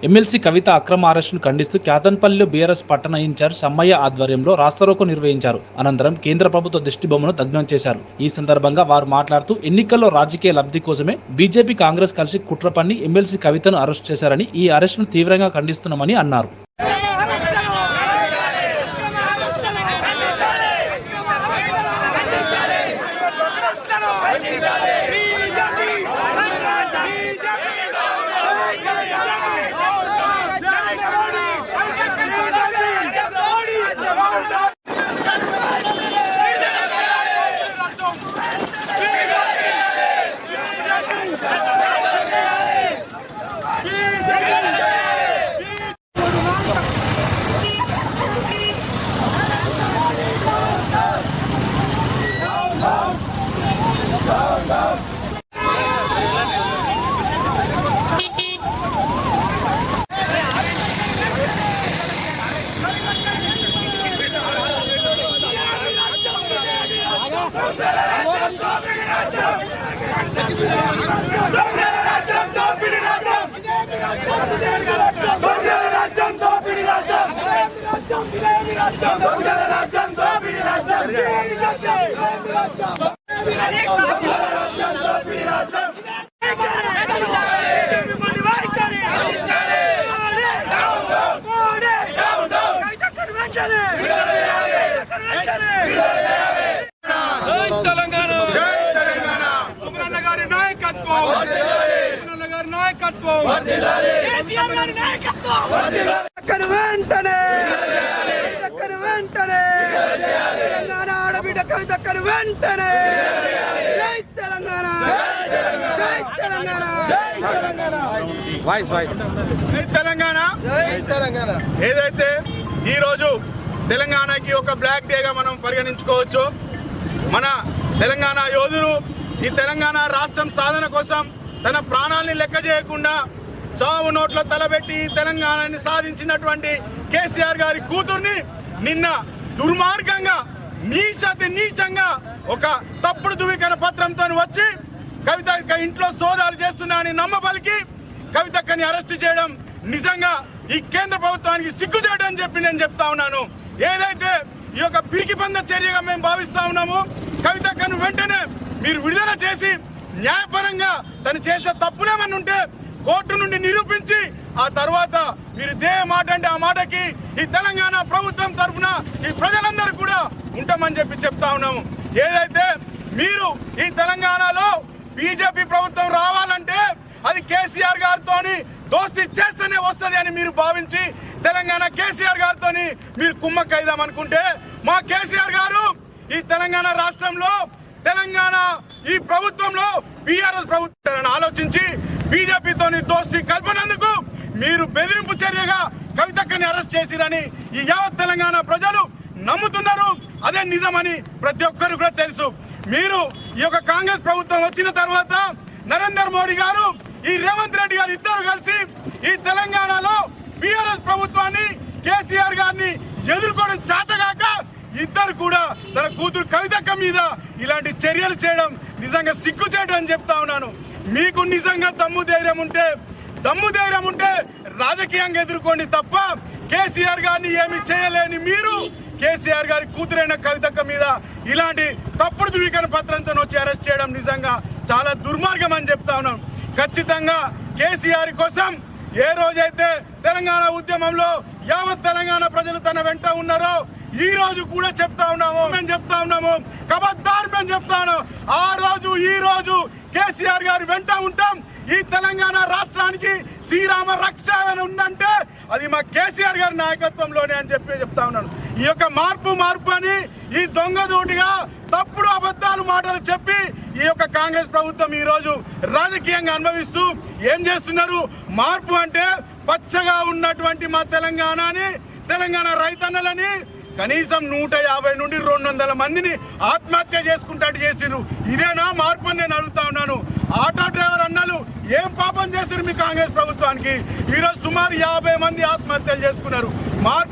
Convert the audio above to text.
MLC కవిత అక్రమ అరెస్టును ఖండిస్తూ క్యాతన్పల్లిలో బీఆర్ఎస్ పట్టణ ఇన్ఛార్జ్ సమ్మయ్య ఆధ్వర్యంలో రాస్తారోకో నిర్వహించారు. అనంతరం కేంద్ర ప్రభుత్వ దిష్టిబొమ్మను దగ్ధం చేశారు. ఈ సందర్భంగా వారు మాట్లాడుతూ ఎన్నికల్లో రాజకీయ లబ్ధి కోసమే బీజేపీ కాంగ్రెస్ కలిసి కుట్ర పన్ని ఎమ్మెల్సీ కవితను అరెస్టు చేశారని, ఈ అరెస్టును తీవ్రంగా ఖండిస్తున్నామని అన్నారు. తెలంగాణ ఆడబిడ్డ కవితక్కను వెంటనే జై తెలంగాణ, జై తెలంగాణ, జై తెలంగాణ, జై తెలంగాణ. ఏదైతే ఈ రోజు తెలంగాణకి ఒక బ్లాక్ డేగా మనం పరిగణించుకోవచ్చు. మన తెలంగాణ యోధులు ఈ తెలంగాణ రాష్ట్రం సాధన కోసం తన ప్రాణాలని లెక్క చేయకుండా చావు నోట్లో తలబెట్టి తెలంగాణని సాధించినటువంటి కేసీఆర్ గారి కూతుర్ని నిన్న దుర్మార్గంగా నీచంగా ఒక తప్పుడు ధృవీకరణ పత్రంతో వచ్చి కవిత ఇంట్లో సోదాలు చేస్తున్నా అని నమ్మబలికి కవితక్కని అరెస్ట్ చేయడం నిజంగా ఈ కేంద్ర ప్రభుత్వానికి సిగ్గు చేయడం అని చెప్పి నేను చెప్తా ఉన్నాను. ఏదైతే ఈ యొక్క పిరికి పంద చర్యగా మేము భావిస్తా ఉన్నాము, కవితక్కను వెంటనే మీరు విడుదల చేసి న్యాయపరంగా తను చేసిన తప్పులేమని ఉంటే కోర్టు నుండి నిరూపించి ఆ తర్వాత మీరు దే మాట అంటే ఆ మాటకి ఈ తెలంగాణ ప్రభుత్వం తరఫున ఈ ప్రజలందరూ కూడా ఉంటామని చెప్పి చెప్తా ఉన్నాము. ఏదైతే మీరు ఈ తెలంగాణలో బీజేపీ ప్రభుత్వం రావాలంటే అది కేసీఆర్ గారితో దోస్తీ చేస్తేనే వస్తుంది అని మీరు భావించి తెలంగాణ కేసీఆర్ గారితో మీరు కుమ్మక్కైదామనుకుంటే మా కేసీఆర్ గారు ఈ తెలంగాణ రాష్ట్రంలో తెలంగాణ ఈ ప్రభుత్వంలో బీఆర్ఎస్ ప్రభుత్వాన్ని ఆలోచించి బీజేపీతో దోస్తీ కల్పనందుకు మీరు బెదిరింపు చర్యగా కవితక్కని అరెస్ట్ చేసిరని ఈ యావత్ తెలంగాణ ప్రజలు నమ్ముతున్నారు. అదే నిజమని ప్రతి ఒక్కరు కూడా తెలుసు. మీరు ఈ యొక్క కాంగ్రెస్ ప్రభుత్వం వచ్చిన తర్వాత నరేంద్ర మోడీ గారు ఈ రేవంత్ రెడ్డి గారు ఇద్దరు కలిసి ఈ తెలంగాణలో బీఆర్ఎస్ ప్రభుత్వాన్ని కేసీఆర్ గారిని ఎదుర్కోవడం చేతగాక ఇద్దరు కూడా తన కూతురు కవితక్క మీద ఇలాంటి చర్యలు చేయడం నిజంగా సిగ్గు చేయడం అని చెప్తా ఉన్నాను. మీకు నిజంగా దమ్ము ధైర్యం ఉంటే రాజకీయంగా ఎదుర్కోండి తప్ప కేసీఆర్ గారిని ఏమి చేయలేని మీరు కేసీఆర్ గారి కూతురైన కవితక్క మీద ఇలాంటి తప్పుడు ధృవీకరణ పత్రంతో వచ్చి అరెస్ట్ చేయడం నిజంగా చాలా దుర్మార్గం అని చెప్తా ఉన్నాం. ఖచ్చితంగా కేసీఆర్ కోసం ఏ రోజైతే తెలంగాణ ఉద్యమంలో యావత్ తెలంగాణ ప్రజలు తన వెంట ఉన్నారో ఈ రోజు కూడా మేము చెప్తా ఉన్నాము కబద్దార్ మేము చెప్తా ఉన్నాం. ఆ రోజు ఈ రోజు కేసీఆర్ గారి వెంట ఉంటాం. ఈ తెలంగాణ రాష్ట్రానికి శ్రీరామ రక్ష ఉందంటే అది మా కేసీఆర్ గారి నాయకత్వంలోనే అని చెప్పి చెప్తా ఉన్నాను. ఈ యొక్క మార్పు అని ఈ దొంగదూటిగా తప్పుడు అబద్ధాలు మాటలు చెప్పి ఈ యొక్క కాంగ్రెస్ ప్రభుత్వం ఈ రోజు రాజకీయంగా అనుభవిస్తూ ఏం చేస్తున్నారు? మార్పు అంటే పచ్చగా ఉన్నటువంటి మా తెలంగాణ రైతన్నలని కనీసం 150 నుండి 200 మందిని ఆత్మహత్య చేసుకుంటాడు చేసిరు. ఇదేనా మార్పు అని నేను అడుగుతా ఉన్నాను. ఆటో డ్రైవర్ అన్నలు ఏం పాపం చేసిరు మీ కాంగ్రెస్ ప్రభుత్వానికి? ఈరోజు సుమారు 50 మంది ఆత్మహత్యలు చేసుకున్నారు. మార్పు